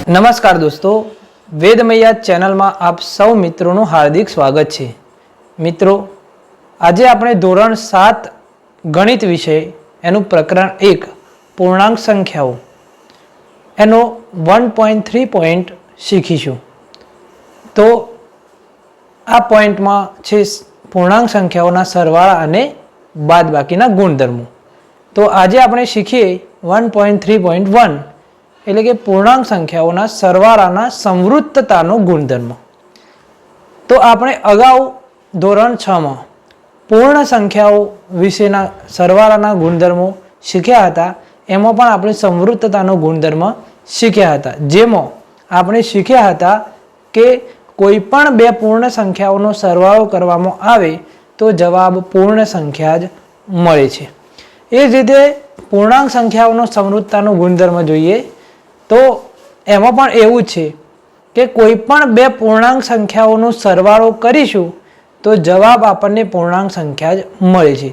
नमस्कार दोस्तों, वेदमैया चैनल में आप सौ मित्रों हार्दिक स्वागत है। मित्रों, आज આપણે ધોરણ 7 ગણિત વિષય એનું પ્રકરણ 1 પૂર્ણાંક સંખ્યાઓ એનો 1.3 પોઈન્ટ શીખીશું। તો આ પોઈન્ટમાં છે પૂર્ણાંક સંખ્યાઓના સરવાળા અને બાદબાકીના ગુણધર્મો। તો આજે આપણે શીખીએ 1.3.1 એટલે કે પૂર્ણાંક સંખ્યાઓના સરવાળાના સંવૃત્તતાનો ગુણધર્મ। તો આપણે અગાઉ ધોરણ 6 માં પૂર્ણ સંખ્યાઓ વિશેના સરવાળાના ગુણધર્મો શીખ્યા હતા। એમાં પણ આપણે સંવૃત્તતાનો ગુણધર્મ શીખ્યા હતા, જેમાં આપણે શીખ્યા હતા કે કોઈ પણ બે પૂર્ણ સંખ્યાઓનો સરવાળો કરવામાં આવે તો જવાબ પૂર્ણ સંખ્યા જ મળે છે। એ જ રીતે પૂર્ણાંક સંખ્યાઓનો સંવૃત્તતાનો ગુણધર્મ જોઈએ તો એમાં પણ એવું છે કે કોઈ પણ બે પૂર્ણાંક સંખ્યાઓનો સરવાળો કરીશું તો જવાબ આપણને પૂર્ણાંક સંખ્યા જ મળે છે।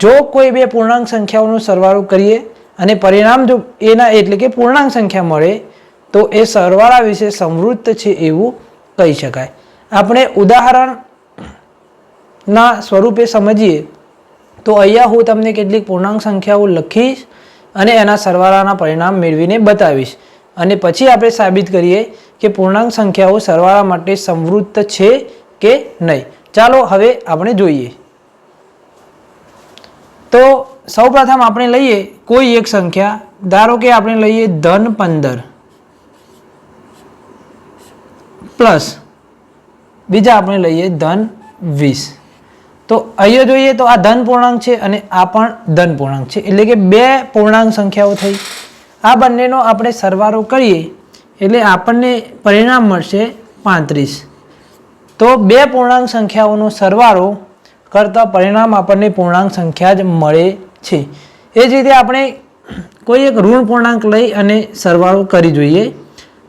જો કોઈ બે પૂર્ણાંક સંખ્યાઓનો સરવાળો કરીએ અને પરિણામ જો એના એટલે કે પૂર્ણાંક સંખ્યા મળે તો એ સરવાળા વિશે સંવૃત્ત છે એવું કહી શકાય। આપણે ઉદાહરણના સ્વરૂપે સમજીએ તો અહીંયા હું તમને કેટલીક પૂર્ણાંક સંખ્યાઓ લખીશ અને એના સરવાળાના પરિણામ મેળવીને બતાવીશ અને પછી આપણે સાબિત કરીએ કે પૂર્ણાંક સંખ્યાઓ સરવાળા માટે સંવૃત્ત છે કે નહીં। ચાલો હવે આપણે જોઈએ। તો સૌપ્રથમ આપણે લઈએ કોઈ એક સંખ્યા, ધારો કે આપણે લઈએ ધન 15 પ્લસ બીજા આપણે લઈએ ધન 20। તો અહીંયા જોઈએ તો આ ધન પૂર્ણાંક છે અને આ પણ ધન પૂર્ણાંક છે, એટલે કે બે પૂર્ણાંક સંખ્યાઓ થઈ। આ બંનેનો આપણે સરવાળો કરીએ એટલે આપણને પરિણામ મળશે 35। તો બે પૂર્ણાંક સંખ્યાઓનો સરવાળો કરતા પરિણામ આપણને પૂર્ણાંક સંખ્યા જ મળે છે। એ જ રીતે આપણે કોઈ એક ઋણ પૂર્ણાંક લઈ અને સરવાળો કરી જોઈએ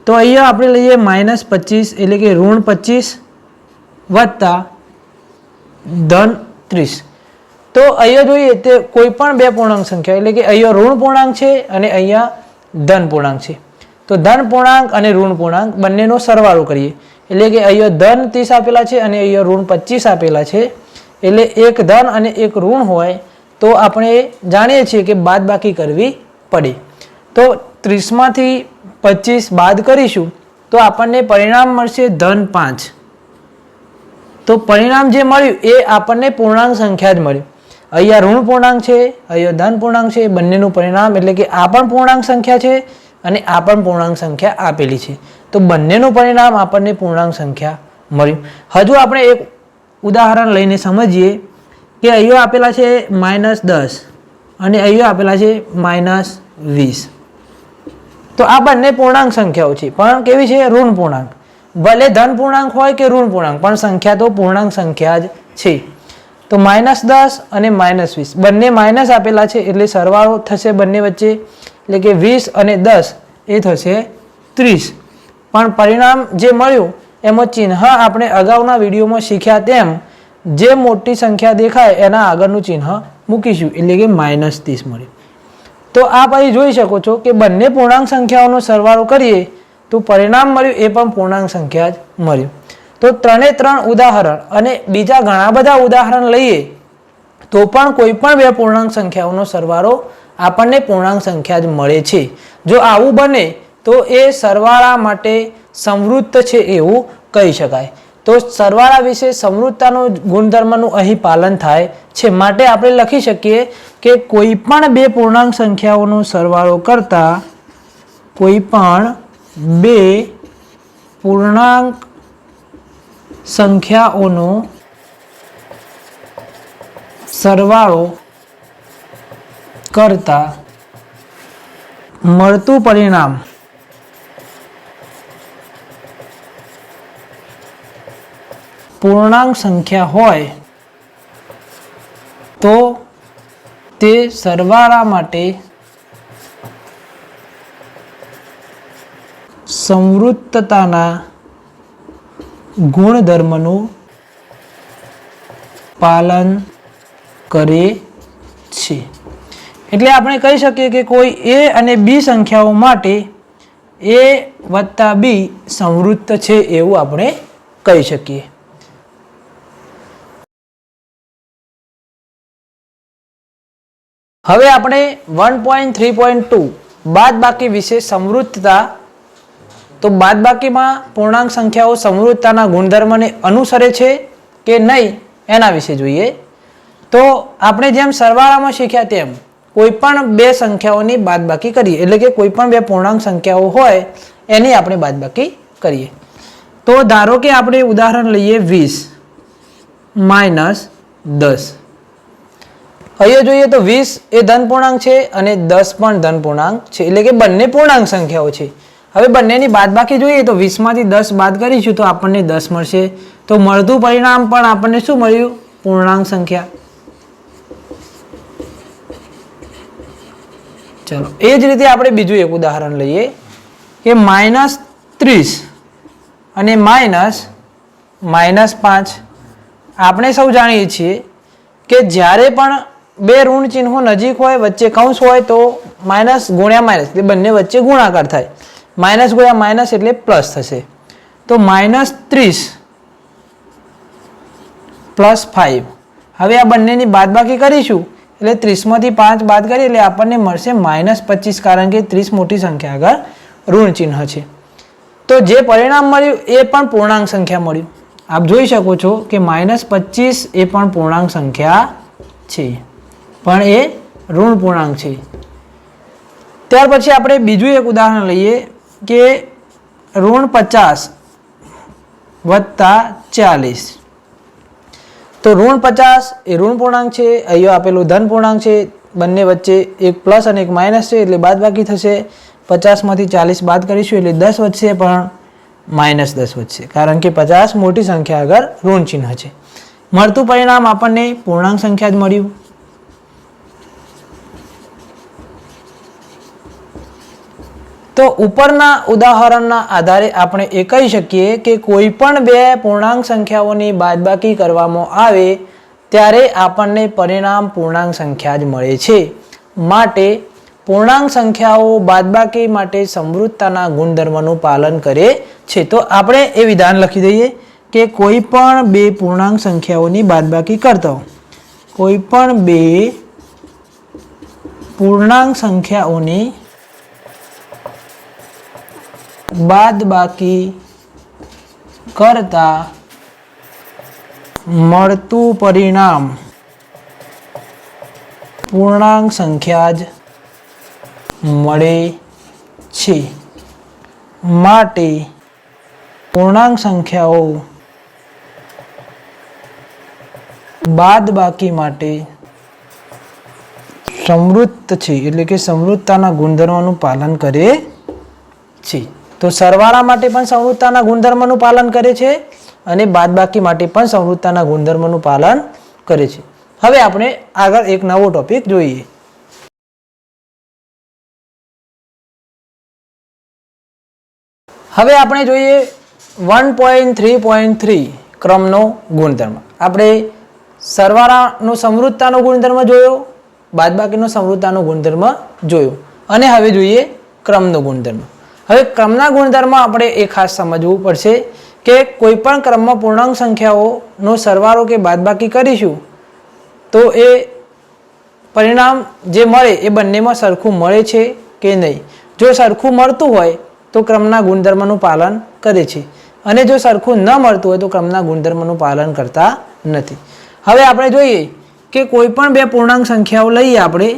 તો અહીંયા આપણે લઈએ -25 એટલે કે ઋણ 25 વત્તા ધન 30। તો અહીંયા જોઈએ તે કોઈ પણ બે પૂર્ણાંક સંખ્યા એટલે કે અહીંયા ઋણ પૂર્ણાંક છે અને અહીંયા ધન પૂર્ણાંક છે। તો ધન પૂર્ણાંક અને ઋણ પૂર્ણાંક બંનેનો સરવાળો કરીએ એટલે કે અહીંયા ધન 30 આપેલા છે અને અહીંયા ઋણ 25 આપેલા છે, એટલે એક ધન અને એક ઋણ હોય તો આપણે જાણીએ છીએ કે બાદબાકી કરવી પડે। તો 30 માંથી 25 બાદ કરીશું તો આપણને પરિણામ મળશે ધન 5। તો પરિણામ જે મળ્યું એ આપણને પૂર્ણાંક સંખ્યા જ મળ્યું। અહીંયા ઋણ પૂર્ણાંક છે, અહીંયા ધન પૂર્ણાંક છે, બંનેનું પરિણામ એટલે કે આ પણ પૂર્ણાંક સંખ્યા છે અને આ પણ પૂર્ણાંક સંખ્યા આપેલી છે, તો બંનેનું પરિણામ આપણને પૂર્ણાંક સંખ્યા મળ્યું। હજુ આપણે એક ઉદાહરણ લઈને સમજીએ કે અહીંયા આપેલા છે -10 અને અહીંયા આપેલા છે -20। તો આ બંને પૂર્ણાંક સંખ્યાઓ છે પણ કેવી છે? ઋણ પૂર્ણાંક। ભલે ધન પૂર્ણાંક હોય કે ઋણ પૂર્ણાંક પણ સંખ્યા તો પૂર્ણાંક સંખ્યા જ છે। તો -10 અને -20 બંને માઇનસ આપેલા છે એટલે સરવાળો થશે બંને વચ્ચે એટલે કે 20 અને 10 એ થશે 30। પણ પરિણામ જે મળ્યું એમાં ચિહ્ન આપણે અગાઉના વિડીયોમાં શીખ્યા તેમ જે મોટી સંખ્યા દેખાય એના આગળનું ચિહ્ન મૂકીશું એટલે કે -30 મળ્યું। તો આપ અહીં જોઈ શકો છો કે બંને પૂર્ણાંક સંખ્યાઓનો સરવાળો કરીએ તો પરિણામ મળ્યું એ પણ પૂર્ણાંક સંખ્યા જ મળ્યું। તો 3 ઉદાહરણ અને બીજા ઘણા બધા ઉદાહરણ લઈએ તો પણ કોઈ પણ બે પૂર્ણાંક સંખ્યાઓનો સરવાળો આપણને પૂર્ણાંક સંખ્યા જ મળે છે। જો આવું બને તો એ સરવાળા માટે સંવૃત્ત છે એવું કહી શકાય। તો સરવાળા વિશે સંવૃત્તતાનો ગુણધર્મનું અહીં પાલન થાય છે, માટે આપણે લખી શકીએ કે કોઈ પણ બે પૂર્ણાંક સંખ્યાઓનો સરવાળો કરતા કોઈ પણ બે પૂર્ણાંક સંખ્યાઓનો સરવાળો કરતા મળતું પરિણામ પૂર્ણાંક સંખ્યા હોય તો તે સરવાળા માટે સંવૃત્તતાના ગુણધર્મનું પાલન કરે છે। એટલે આપણે કહી શકીએ કે કોઈ એ અને બી સંખ્યાઓ માટે એ વત્તા બી સંવૃત્ત છે એવું આપણે કહી શકીએ. હવે આપણે 1.3.2 બાદબાકી વિશે સંવૃત્તતા. તો બાદબાકીમાં પૂર્ણાંક સંખ્યાઓ સંવૃત્તતાના ગુણધર્મને અનુસરે છે કે નહીં એના વિશે જોઈએ. તો આપણે જેમ સરવાળામાં શીખ્યા તેમ કોઈ પણ બે સંખ્યાઓની બાદબાકી કરીએ, એટલે કે કોઈ પણ બે પૂર્ણાંક સંખ્યાઓ હોય એની આપણે બાદબાકી કરીએ. તો ધારો કે આપણે ઉદાહરણ લઈએ 20 માઇનસ 10. અહીંયા જોઈએ તો 20 એ ધન પૂર્ણાંક છે અને 10 પણ ધન પૂર્ણાંક છે, એટલે કે બંને પૂર્ણાંક સંખ્યાઓ છે. હવે બંનેની બાદબાકી જોઈએ તો 20 માંથી 10 બાદ કરીશું તો આપણને 10 મળશે. તો મળતું પરિણામ પણ આપણને શું મળ્યું? પૂર્ણાંક સંખ્યા. ચલો એ જ રીતે આપણે બીજું એક ઉદાહરણ લઈએ કે -30 અને -5. આપણે સૌ જાણીએ છીએ કે જ્યારે પણ બે ઋણ ચિહ્નો નજીક હોય, વચ્ચે કૌંસ હોય તો માઇનસ ગુણ્યા માઇનસ એટલે બંને વચ્ચે ગુણાકાર થાય. માઇનસ ગુણ્યા માઇનસ એટલે પ્લસ થશે. તો -30 + 5. હવે આ બંનેની બાદબાકી કરીશું એટલે 30 માંથી 5 બાદ કરીએ એટલે આપણને મળશે -25, કારણ કે 30 મોટી સંખ્યા આગળ ઋણ ચિહ્ન છે. તો જે પરિણામ મળ્યું એ પણ પૂર્ણાંક સંખ્યા મળ્યું. આપ જોઈ શકો છો કે -25 એ પણ પૂર્ણાંક સંખ્યા છે, પણ એ ઋણ પૂર્ણાંક છે. ત્યાર પછી આપણે બીજું એક ઉદાહરણ લઈએ કે -50 વત્તા 40. તો -50 એ ઋણ પૂર્ણાંક છે, અહીંયા આપેલું ધન પૂર્ણાંક છે, બંને વચ્ચે એક પ્લસ અને એક માઇનસ છે એટલે બાદબાકી થશે. 50 માંથી 40 બાદ કરીશું એટલે 10 વધશે, પણ -10 વધશે, કારણ કે 50 મોટી સંખ્યા આગળ ઋણ ચિહ્ન છે. મળતું પરિણામ આપણને પૂર્ણાંક સંખ્યા જ મળ્યું. તો ઉપરના ઉદાહરણના આધારે આપણે એ કહી શકીએ કે કોઈ પણ બે પૂર્ણાંક સંખ્યાઓની બાદબાકી કરવામાં આવે ત્યારે આપણને પરિણામ પૂર્ણાંક સંખ્યા જ મળે છે. માટે પૂર્ણાંક સંખ્યાઓ બાદબાકી માટે સંવૃત્તતાના ગુણધર્મનું પાલન કરે છે. તો આપણે એ વિધાન લખી દઈએ કે કોઈ પણ બે પૂર્ણાંક સંખ્યાઓની બાદબાકી કરતા કોઈ પણ બે પૂર્ણાંક સંખ્યાઓની બાદબાકી કરતા મળતું પરિણામ પૂર્ણાંક સંખ્યા જ મળે છે. માટે પૂર્ણાંક સંખ્યાઓ બાદબાકી માટે સંવૃત્ત છે, એટલે કે સંવૃત્તતાના ગુણધર્મનું પાલન કરે છે. તો સરવાળા માટે પણ સંવૃત્તતાના ગુણધર્મનું પાલન કરે છે અને બાદબાકી માટે પણ સંવૃત્તતાના ગુણધર્મનું પાલન કરે છે. હવે આપણે આગળ એક નવો ટોપિક જોઈએ. હવે આપણે જોઈએ 1.3.3 ક્રમનો ગુણધર્મ. આપણે સરવાળાનો સંવૃત્તતાનો ગુણધર્મ જોયો, બાદબાકીનો સંવૃત્તતાનો ગુણધર્મ જોયો, અને હવે જોઈએ ક્રમનો ગુણધર્મ. હવે ક્રમના ગુણધર્મ આપણે એ ખાસ સમજવું પડશે કે કોઈ પણ ક્રમમાં પૂર્ણાંક સંખ્યાઓનો સરવાળો કે બાદબાકી કરીશું તો એ પરિણામ જે મળે એ બંનેમાં સરખું મળે છે કે નહીં. જો સરખું મળતું હોય તો ક્રમના ગુણધર્મનું પાલન કરે છે, અને જો સરખું ન મળતું હોય તો ક્રમના ગુણધર્મનું પાલન કરતા નથી. હવે આપણે જોઈએ કે કોઈ પણ બે પૂર્ણાંક સંખ્યાઓ લઈએ. આપણે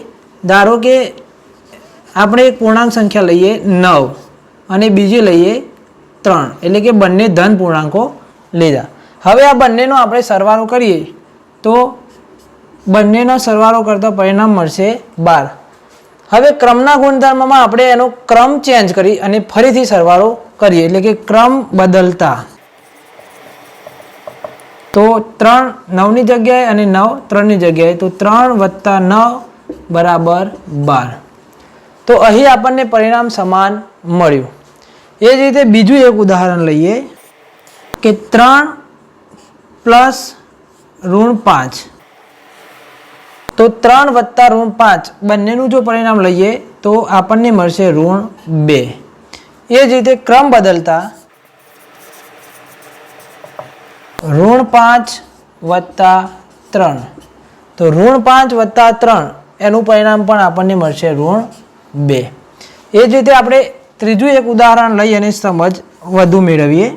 ધારો કે આપણે એક પૂર્ણાંક સંખ્યા લઈએ 9 અને બીજી લઈએ 3, એટલે કે બંને ધન પૂર્ણાંકો લીધા. હવે આ બંનેનો આપણે સરવાળો કરીએ તો બંનેનો સરવાળો કરતા પરિણામ મળશે 12. હવે ક્રમના ગુણધર્મમાં આપણે એનો ક્રમ ચેન્જ કરી અને ફરીથી સરવાળો કરીએ, એટલે કે ક્રમ બદલતા. તો 3 9ની જગ્યાએ અને 9 3ની જગ્યાએ, તો 3 + 9 = 12. તો અહીં આપણને પરિણામ સમાન મળ્યું. એ જ રીતે બીજું એક ઉદાહરણ લઈએ કે 3 + -5. તો 3 + -5 બંનેનું જો પરિણામ લઈએ તો આપણને મળશે -2. એ જ રીતે ક્રમ બદલતા -5 વત્તા 3, તો -5 વત્તા 3 એનું પરિણામ પણ આપણને મળશે -2. એ જ રીતે આપણે ત્રીજું એક ઉદાહરણ લઈ અને સમજ વધુ મેળવીએ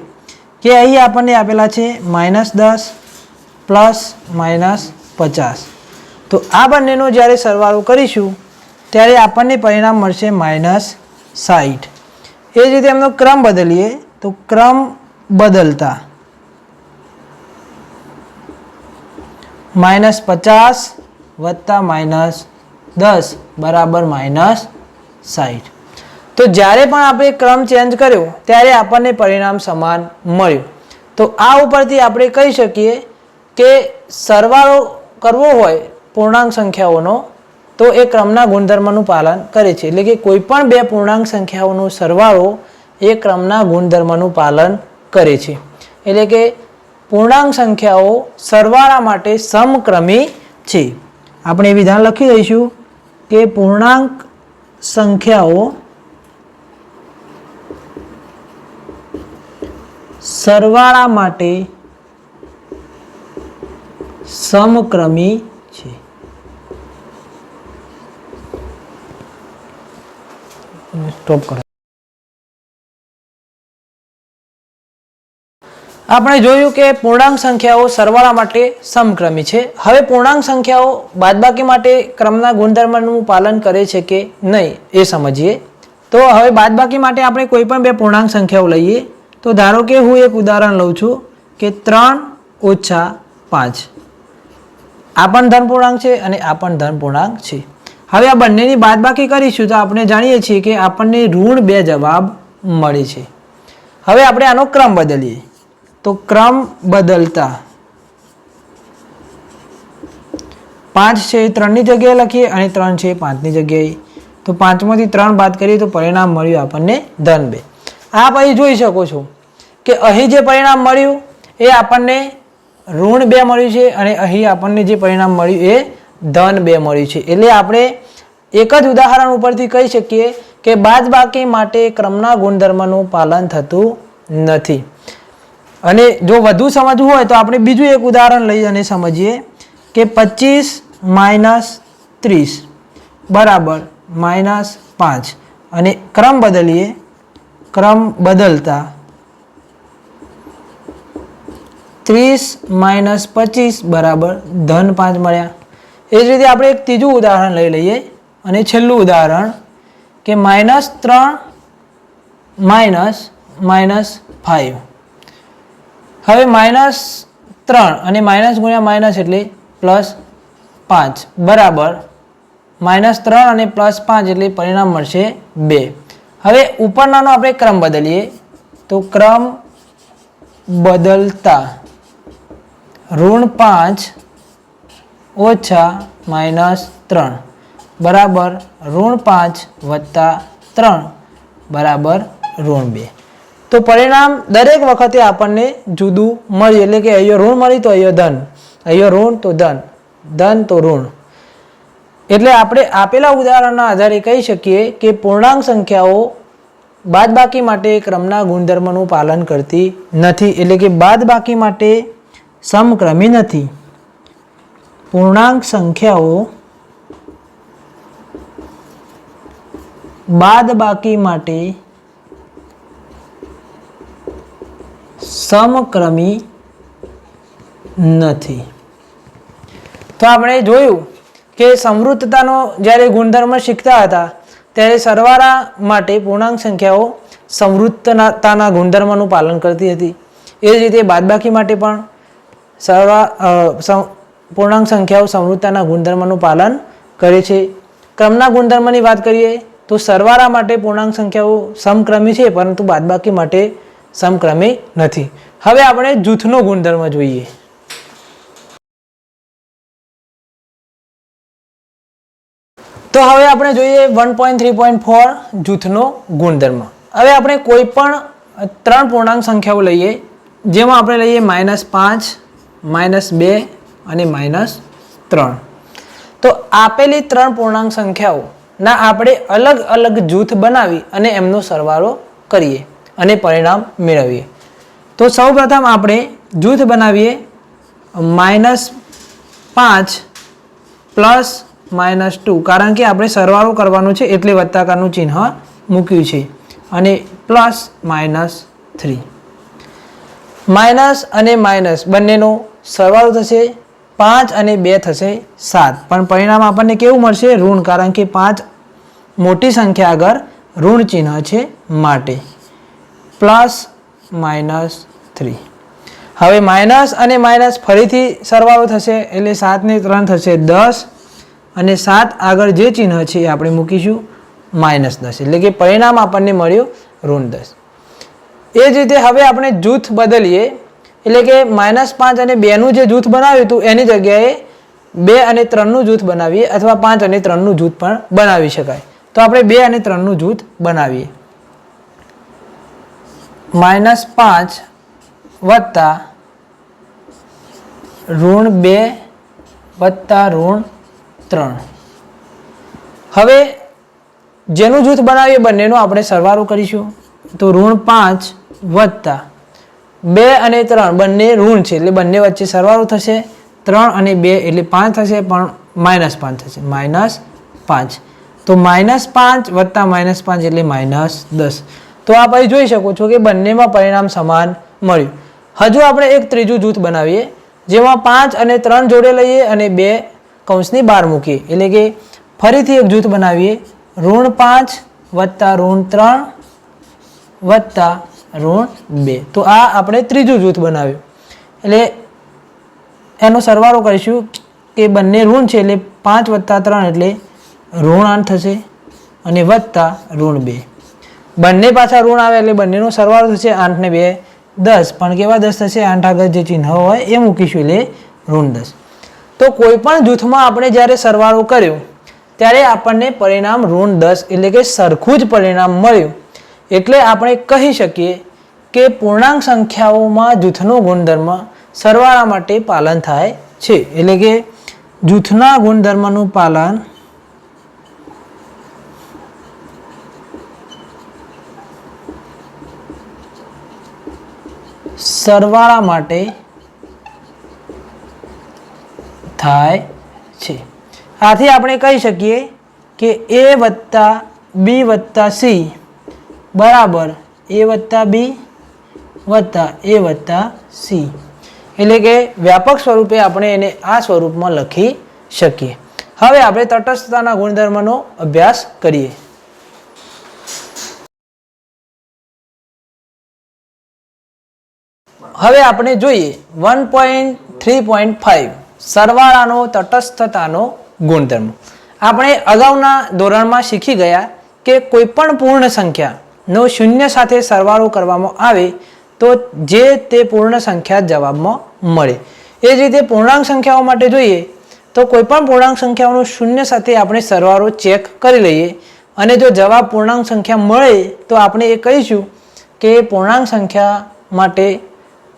કે અહીં આપણને આપેલા છે -10 પ્લસ -50. તો આ બંનેનો જ્યારે સરવાળો કરીશું ત્યારે આપણને પરિણામ મળશે -60. એ જ રીતે એમનો ક્રમ બદલીએ તો ક્રમ બદલતા -50 વત્તા -10 બરાબર -60. તો જ્યારે પણ આપણે ક્રમ ચેન્જ કર્યો ત્યારે આપણને પરિણામ સમાન મળ્યું. તો આ ઉપરથી આપણે કહી શકીએ કે સરવાળો કરવો હોય પૂર્ણાંક સંખ્યાઓનો તો એ ક્રમના ગુણધર્મનું પાલન કરે છે. એટલે કે કોઈ પણ બે પૂર્ણાંક સંખ્યાઓનો સરવાળો એ ક્રમના ગુણધર્મનું પાલન કરે છે. એટલે કે પૂર્ણાંક સંખ્યાઓ સરવાળા માટે સમક્રમી છે. આપણે વિધાન લખી દઈશું કે પૂર્ણાંક સંખ્યાઓ સરવાળા માટે સમક્રમી છે. સ્ટોપ કરો. આપણે જોયું કે પૂર્ણાંક સંખ્યાઓ સરવાળા માટે સમક્રમી છે. હવે પૂર્ણાંક સંખ્યાઓ બાદબાકી માટે ક્રમના ગુણધર્મનું પાલન કરે છે કે નહીં એ સમજીએ. તો હવે બાદબાકી માટે આપણે કોઈ પણ બે પૂર્ણાંક સંખ્યાઓ લઈએ. તો ધારો કે હું એક ઉદાહરણ લઉં છું કે 3 ઓછા 5. આ પણ ધન પૂર્ણાંક છે અને આ પણ ધન પૂર્ણાંક છે. હવે આ બંનેની બાદબાકી કરીશું તો આપણે જાણીએ છીએ કે આપણને -2 જવાબ મળે છે. હવે આપણે આનો ક્રમ બદલીએ તો ક્રમ બદલતા 5 છે 3 ની જગ્યાએ લખીએ અને 3 છે 5 ની જગ્યાએ. તો 5 માંથી 3 બાદ કરીએ તો પરિણામ મળ્યું આપણને -2. આપ અહીં જોઈ શકો છો કે અહીં જે પરિણામ મળ્યું એ આપણને -2 મળ્યું છે અને અહીં આપણને જે પરિણામ મળ્યું એ -2 મળ્યું છે. એટલે આપણે એક જ ઉદાહરણ ઉપરથી કહી શકીએ કે બાદબાકી માટે ક્રમના ગુણધર્મનું પાલન થતું નથી. અને જો વધુ સમજવું હોય તો આપણે બીજું એક ઉદાહરણ લઈ અને સમજીએ કે 25 - 30 બરાબર -5 અને ક્રમ બદલીએ ક્રમ બદલતા 30 - 25 બરાબર -5 મળ્યા. એ જ રીતે આપણે એક ત્રીજું ઉદાહરણ લઈ લઈએ અને છેલ્લું ઉદાહરણ કે -3 - -5. હવે -3 અને માઇનસ ગુણ્યા માઇનસ એટલે +5 બરાબર -3 અને +5 એટલે પરિણામ મળશે 2. હવે ઉપરનાનો આપણે ક્રમ બદલીએ તો ક્રમ બદલતા -5 ઓછા -3 બરાબર -5 વત્તા 3 બરાબર -2. તો પરિણામ દરેક વખતે આપણને જુદું મળ્યું. એટલે કે અહીંયા ઋણ મળી તો અહીંયા ધન, અહીંયા ઋણ તો ધન, ધન તો ઋણ. એટલે આપણે આપેલા ઉદાહરણના આધારે કહી શકીએ કે પૂર્ણાંક સંખ્યાઓ બાદબાકી માટે ક્રમના ગુણધર્મનું પાલન કરતી નથી. એટલે કે બાદબાકી માટે સમક્રમી નથી. પૂર્ણાંક સંખ્યાઓ બાદબાકી માટે સમક્રમી નથી. તો આપણે જોયું કે સમૃદ્ધતાનો જ્યારે ગુણધર્મ શીખતા હતા ત્યારે સરવાળા માટે પૂર્ણાંક સંખ્યાઓ સમૃદ્ધતાના ગુણધર્મનું પાલન કરતી હતી. એ જ રીતે બાદબાકી માટે પણ પૂર્ણાંક સંખ્યાઓ સમૃદ્ધતાના ગુણધર્મનું પાલન કરે છે. ક્રમના ગુણધર્મની વાત કરીએ તો સરવાળા માટે પૂર્ણાંક સંખ્યાઓ સમક્રમી છે પરંતુ બાદબાકી માટે સમક્રમી નથી. હવે આપણે જૂથનો ગુણધર્મ જોઈએ. તો હવે આપણે જોઈએ 1.3.4 જૂથનો ગુણધર્મ. હવે આપણે કોઈ પણ 3 પૂર્ણાંક સંખ્યાઓ લઈએ જેમાં આપણે લઈએ -5 -2 અને -3. તો આપેલી 3 પૂર્ણાંક સંખ્યાઓના આપણે અલગ અલગ જૂથ બનાવી અને એમનો સરવાળો કરીએ અને પરિણામ મેળવીએ. તો સૌપ્રથમ આપણે જૂથ બનાવીએ -5 પ્લસ -2, કારણ કે આપણે સરવાળો કરવાનો છે એટલે વત્તાકારનું ચિહ્ન મૂક્યું છે, અને પ્લસ -3. માઇનસ અને માઇનસ બંનેનો સરવાળો થશે 5 અને 2 થશે 7, પણ પરિણામ આપણને કેવું મળશે? ઋણ, કારણ કે 5 મોટી સંખ્યા આગળ ઋણ ચિહ્ન છે માટે. પ્લસ -3. હવે માઇનસ અને માઇનસ ફરીથી સરવાળો થશે એટલે 7 ને 3 થશે 10, અને 7 આગળ જે ચિહ્ન છે એ આપણે મૂકીશું -10, એટલે કે પરિણામ આપણને મળ્યું -10. એ જ રીતે હવે આપણે જૂથ બદલીએ, એટલે કે -5 અને 2નું જે જૂથ બનાવ્યું હતું એની જગ્યાએ 2 અને 3નું જૂથ બનાવીએ, અથવા 5 અને 3નું જૂથ પણ બનાવી શકાય. તો આપણે 2 અને 3નું જૂથ બનાવીએ. -5 વત્તા -2 વત્તા -3. હવે જેનું જૂથ બનાવીએ બંનેનો આપણે સરવાળો કરીશું. તો -5 વત્તા 2 અને 3 બંને ઋણ છે એટલે બંને વચ્ચે સરવાળો થશે. 3 અને 2 એટલે 5 થશે, પણ -5 થશે, -5. તો -5 વત્તા -5 એટલે -10. તો આપ અહીં જોઈ શકો છો કે બંનેમાં પરિણામ સમાન મળ્યું. હજુ આપણે એક ત્રીજું જૂથ બનાવીએ, જેમાં 5 અને 3 જોડે લઈએ અને 2 કૌંસની બહાર મૂકીએ, એટલે કે ફરીથી એક જૂથ બનાવીએ. -5 વત્તા -3 વત્તા -2. તો આ આપણે ત્રીજું જૂથ બનાવ્યું. એટલે એનો સરવાળો કરીશું કે બંને ઋણ છે એટલે 5 વત્તા 3 એટલે -8 થશે, અને વત્તા -2. બંને પાછા ઋણ આવે એટલે બંનેનો સરવાળો થશે. 8 ને 2 10, પણ કેવા 10 થશે? 8 આગળ જે ચિહ્ન હોય એ મૂકીશું એટલે -10. તો કોઈ પણ જૂથમાં આપણે જ્યારે સરવાળો કર્યો ત્યારે આપણને પરિણામ -10 એટલે કે સરખું જ પરિણામ મળ્યું. એટલે આપણે કહી શકીએ કે પૂર્ણાંક સંખ્યાઓમાં જૂથનો ગુણધર્મ સરવાળા માટે પાલન થાય છે, એટલે કે જૂથના ગુણધર્મનું પાલન સરવાળા માટે થાય છે. આથી આપણે કહી શકીએ કે A વત્તા B વત્તા C બરાબર A વત્તા B વત્તા A વત્તા C, એટલે કે વ્યાપક સ્વરૂપે આપણે એને આ સ્વરૂપમાં લખી શકીએ. હવે આપણે તટસ્થતાના ગુણધર્મનો અભ્યાસ કરીએ. હવે આપણે જોઈએ 1.3.5 સરવાળાનો તટસ્થતાનો ગુણધર્મ. આપણે અગાઉના ધોરણમાં શીખી ગયા કે કોઈ પણ પૂર્ણ સંખ્યાનો શૂન્ય સાથે સરવાળો કરવામાં આવે તો જે તે પૂર્ણ સંખ્યા જવાબમાં મળે. એ જ રીતે પૂર્ણાંક સંખ્યાઓ માટે જોઈએ તો કોઈ પણ પૂર્ણાંક સંખ્યાઓનો શૂન્ય સાથે આપણે સરવાળો ચેક કરી લઈએ, અને જો જવાબ પૂર્ણાંક સંખ્યા મળે તો આપણે એ કહીશું કે પૂર્ણાંક સંખ્યા માટે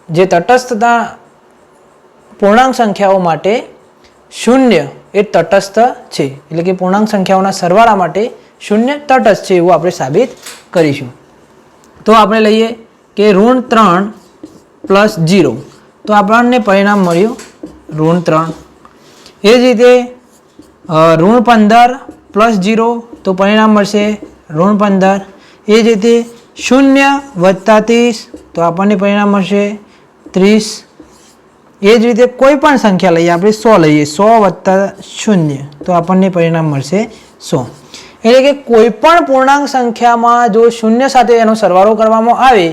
જે તટસ્થતા પૂર્ણાંક સંખ્યાઓ માટે શૂન્ય એ તટસ્થ છે, એટલે કે પૂર્ણાંક સંખ્યાઓના સરવાળા માટે શૂન્ય તટસ્થ છે એવું આપણે સાબિત કરીશું. તો આપણે લઈએ કે -3 પ્લસ 0, તો આપણને પરિણામ મળ્યું -3. એ જ રીતે -15 પ્લસ 0, તો પરિણામ મળશે -15. એ જ રીતે 0 વત્તા 30, તો આપણને પરિણામ મળશે 30. એ જ રીતે કોઈ પણ સંખ્યા લઈએ, આપણે 100 લઈએ, 100 વત્તા 0, તો આપણને પરિણામ મળશે 100. એટલે કે કોઈ પણ પૂર્ણાંક સંખ્યામાં જો શૂન્ય સાથે એનો સરવાળો કરવામાં આવે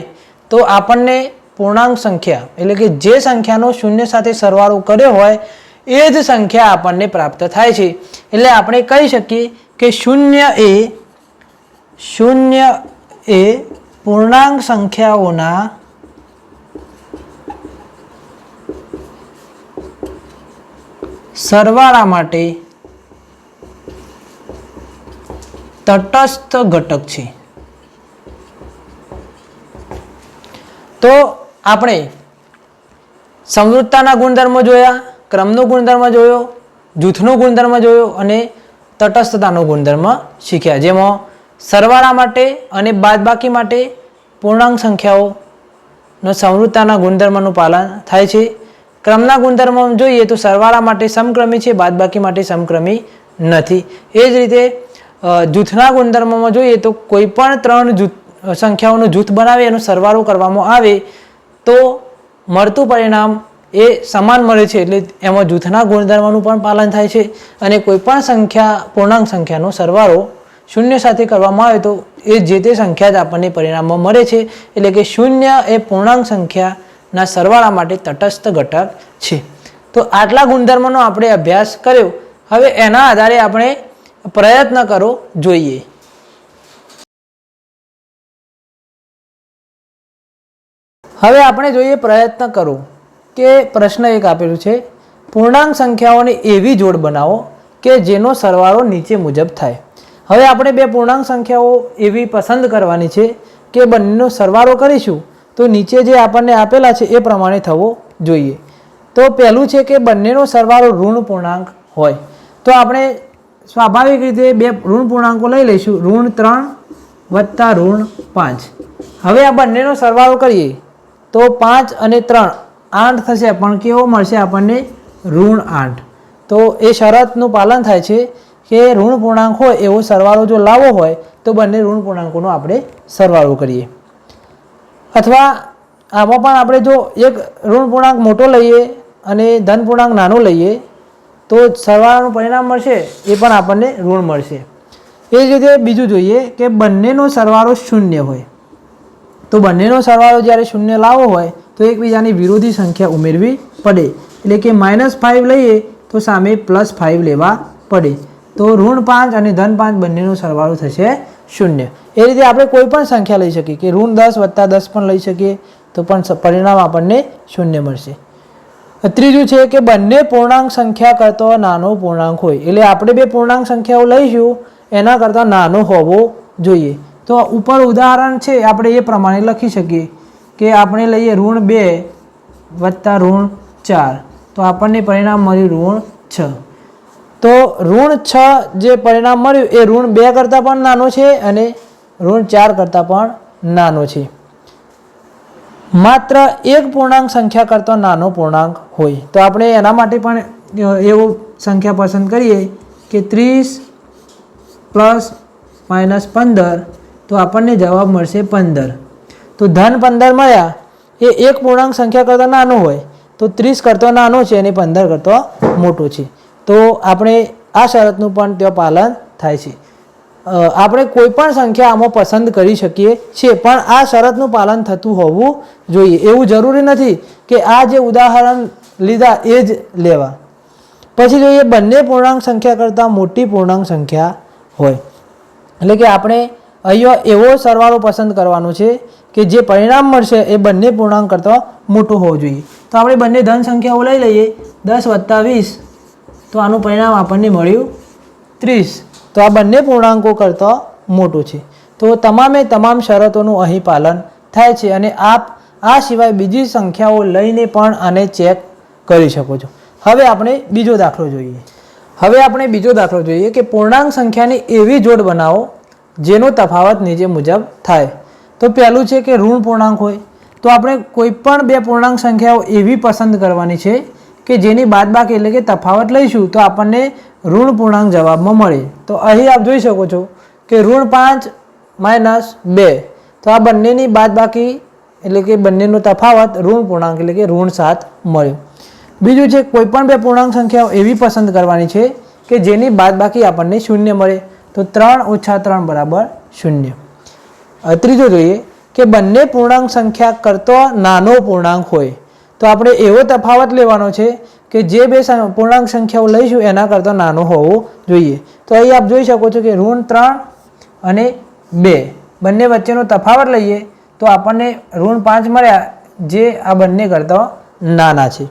તો આપણને પૂર્ણાંક સંખ્યા એટલે કે જે સંખ્યાનો શૂન્ય સાથે સરવાળો કર્યો હોય એ જ સંખ્યા આપણને પ્રાપ્ત થાય છે. એટલે આપણે કહી શકીએ કે શૂન્ય એ પૂર્ણાંક સંખ્યાઓના સરવાળા માટે તટસ્થ ઘટક છે. તો આપણે સમૃદ્ધતાના ગુણધર્મો જોયા, ક્રમનો ગુણધર્મ જોયો, જૂથનો ગુણધર્મ જોયો અને તટસ્થતાનો ગુણધર્મ શીખ્યા, જેમાં સરવાળા માટે અને બાદબાકી માટે પૂર્ણાંક સંખ્યાઓનો સમૃદ્ધતાના ગુણધર્મનું પાલન થાય છે. ક્રમના ગુણધર્મમાં જોઈએ તો સરવાળા માટે સમક્રમી છે, બાદબાકી માટે સમક્રમી નથી. એ જ રીતે જૂથના ગુણધર્મમાં જોઈએ તો કોઈ પણ ત્રણ સંખ્યાઓનું જૂથ બનાવી એનો સરવાળો કરવામાં આવે તો મળતું પરિણામ એ સમાન મળે છે, એટલે એમાં જૂથના ગુણધર્મનું પણ પાલન થાય છે. અને કોઈ પણ સંખ્યા પૂર્ણાંક સંખ્યાનો સરવાળો શૂન્ય સાથે કરવામાં આવે તો એ જે તે સંખ્યા જ આપણને પરિણામમાં મળે છે. એટલે કે શૂન્ય એ પૂર્ણાંક સંખ્યાના સરવાળા માટે તટસ્થ ઘટક છે. તો આટલા ગુણધર્મનો આપણે અભ્યાસ કર્યો. હવે એના આધારે આપણે પ્રયત્ન કરો જોઈએ. હવે આપણે જોઈએ પ્રયત્ન કરો કે પ્રશ્ન એક આપેલું છે, પૂર્ણાંક સંખ્યાઓની એવી જોડ બનાવો કે જેનો સરવાળો નીચે મુજબ થાય. હવે આપણે બે પૂર્ણાંક સંખ્યાઓ એવી પસંદ કરવાની છે કે બંનેનો સરવાળો કરીશું તો નીચે જે આપણને આપેલા છે એ પ્રમાણે થવો જોઈએ. તો પહેલું છે કે બંનેનો સરવાળો ઋણ પૂર્ણાંક હોય. તો આપણે સ્વાભાવિક રીતે બે ઋણ પૂર્ણાંકો લઈ લઈશું, -3 વત્તા -5. હવે આ બંનેનો સરવાળો કરીએ તો 5 અને 3 8 થશે, પણ કેવો મળશે આપણને? -8. તો એ શરતનું પાલન થાય છે કે ઋણ પૂર્ણાંક હોય એવો સરવાળો જો લાવવો હોય તો બંને ઋણ પૂર્ણાંકોનો આપણે સરવાળો કરીએ. અથવા આમાં પણ આપણે જો એક ઋણ પૂર્ણાંક મોટો લઈએ અને ધન પૂર્ણાંક નાનો લઈએ તો સરવાળાનું પરિણામ મળશે એ પણ આપણને ઋણ મળશે. એ જ રીતે બીજું જોઈએ કે બંનેનો સરવાળો શૂન્ય હોય. તો બંનેનો સરવાળો જ્યારે શૂન્ય લાવવો હોય તો એકબીજાની વિરોધી સંખ્યા ઉમેરવી પડે. એટલે કે -5 લઈએ તો સામે +5 લેવા પડે. તો -5 અને -5 બંનેનો સરવાળો થશે શૂન્ય. એ રીતે આપણે કોઈ પણ સંખ્યા લઈ શકીએ કે -10 વત્તા 10 પણ લઈ શકીએ તો પણ પરિણામ આપણને શૂન્ય મળશે. ત્રીજું છે કે બંને પૂર્ણાંક સંખ્યા કરતાં નાનો પૂર્ણાંક હોય. એટલે આપણે બે પૂર્ણાંક સંખ્યાઓ લઈશું એના કરતાં નાનો હોવો જોઈએ. તો ઉપર ઉદાહરણ છે આપણે એ પ્રમાણે લખી શકીએ કે આપણે લઈએ -2 વત્તા -4 તો આપણને પરિણામ મળ્યું -6. તો -6 જે પરિણામ મળ્યું એ -2 કરતાં પણ નાનો છે અને -4 કરતાં પણ નાનો છે. માત્ર એક પૂર્ણાંક સંખ્યા કરતાં નાનો પૂર્ણાંક હોય તો આપણે એના માટે પણ એવો સંખ્યા પસંદ કરીએ કે 30 ± 15 તો આપણને જવાબ મળશે 15. તો ધન 15 મળ્યા એ એક પૂર્ણાંક સંખ્યા કરતાં નાનો હોય તો 30 કરતાં નાનો છે અને 15 કરતાં મોટો છે. તો આપણે આ શરતનું પણ ત્યાં પાલન થાય છે. આપણે કોઈ પણ સંખ્યા આમાં પસંદ કરી શકીએ છીએ, પણ આ શરતનું પાલન થતું હોવું જોઈએ. એવું જરૂરી નથી કે આ જે ઉદાહરણ લીધા એ જ લેવા. પછી જોઈએ બંને પૂર્ણાંક સંખ્યા કરતાં મોટી પૂર્ણાંક સંખ્યા હોય. એટલે કે આપણે અહીંયા એવો સરવાળો પસંદ કરવાનો છે કે જે પરિણામ મળશે એ બંને પૂર્ણાંક કરતાં મોટો હોવો જોઈએ. તો આપણે બંને ધન સંખ્યાઓ લઈ લઈએ, 10 વત્તા 20 તો આનું પરિણામ આપણને મળ્યું 30. તો આ બંને પૂર્ણાંકો કરતાં મોટું છે. તો તમામે તમામ શરતોનું અહીં પાલન થાય છે અને આપ આ સિવાય બીજી સંખ્યાઓ લઈને પણ આને ચેક કરી શકો છો. હવે આપણે બીજો દાખલો જોઈએ. કે પૂર્ણાંક સંખ્યાની એવી જોડ બનાવો જેનો તફાવત નીચે મુજબ થાય. તો પહેલું છે કે ઋણ પૂર્ણાંક હોય. તો આપણે કોઈ પણ બે પૂર્ણાંક સંખ્યાઓ એવી પસંદ કરવાની છે કે જેની બાદબાકી એટલે કે તફાવત લઈશું તો આપણને ઋણ પૂર્ણાંક જવાબમાં મળે. તો અહીં આપ જોઈ શકો છો કે -5 - 2 તો આ બંનેની બાદબાકી એટલે કે બંનેનો તફાવત ઋણ પૂર્ણાંક એટલે કે -7 મળ્યો. બીજું છે કોઈ પણ બે પૂર્ણાંક સંખ્યાઓ એવી પસંદ કરવાની છે કે જેની બાદબાકી આપણને 0 મળે. તો 3 - 3 = 0. ત્રીજો જોઈએ કે બંને પૂર્ણાંક સંખ્યા કરતાં નાનો પૂર્ણાંક હોય. તો આપણે એવો તફાવત લેવાનો છે કે જે બે પૂર્ણાંક સંખ્યાઓ લઈશું એના કરતાં નાનો હોવો જોઈએ. તો અહીં આપ જોઈ શકો છો કે -3 અને 2 બંને વચ્ચેનો તફાવત લઈએ તો આપણને -5 મળ્યા જે આ બંને કરતાં નાના છે.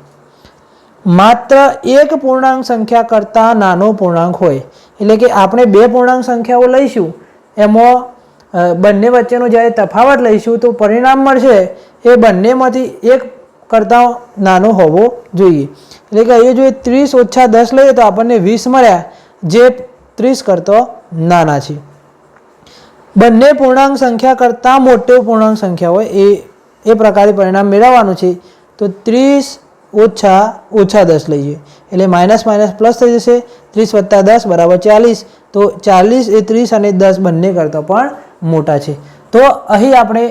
માત્ર એક પૂર્ણાંક સંખ્યા કરતાં નાનો પૂર્ણાંક હોય. એટલે કે આપણે બે પૂર્ણાંક સંખ્યાઓ લઈશું એમાં બંને વચ્ચેનો જ્યારે તફાવત લઈશું તો પરિણામ મળશે એ બંનેમાંથી એક કરતાં નાનો હોવો જોઈએ. એટલે કે અહીં જો 30 - 10 લઈએ તો આપણને 20 મળ્યા જે 30 કરતાં નાના છે. બંને પૂર્ણાંક સંખ્યા કરતાં મોટો પૂર્ણાંક સંખ્યા હોય એ પ્રકારે પરિણામ મેળવવાનું છે. તો 30 ઓછા 10 લઈએ એટલે માઇનસ માઇનસ પ્લસ થઈ જશે. 30 + 10 = 40. તો 40 એ 30 અને 10 બંને કરતાં પણ મોટા છે. તો અહીં આપણે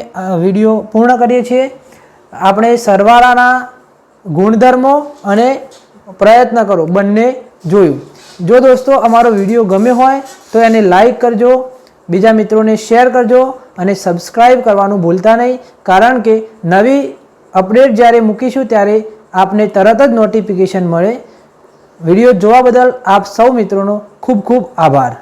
વિડીયો પૂર્ણ કરીએ છીએ. આપણે સરવાળાના ગુણધર્મો અને પ્રયત્ન કરો બંને જોયું. જો દોસ્તો અમારો વિડીયો ગમ્યો હોય તો એને લાઈક કરજો, બીજા મિત્રોને શેર કરજો અને સબસ્ક્રાઈબ કરવાનું ભૂલતા નહીં, કારણ કે નવી અપડેટ જ્યારે મૂકીશું ત્યારે આપને તરત જ નોટિફિકેશન મળે. વિડીયો જોવા બદલ આપ સૌ મિત્રોનો ખૂબ ખૂબ આભાર.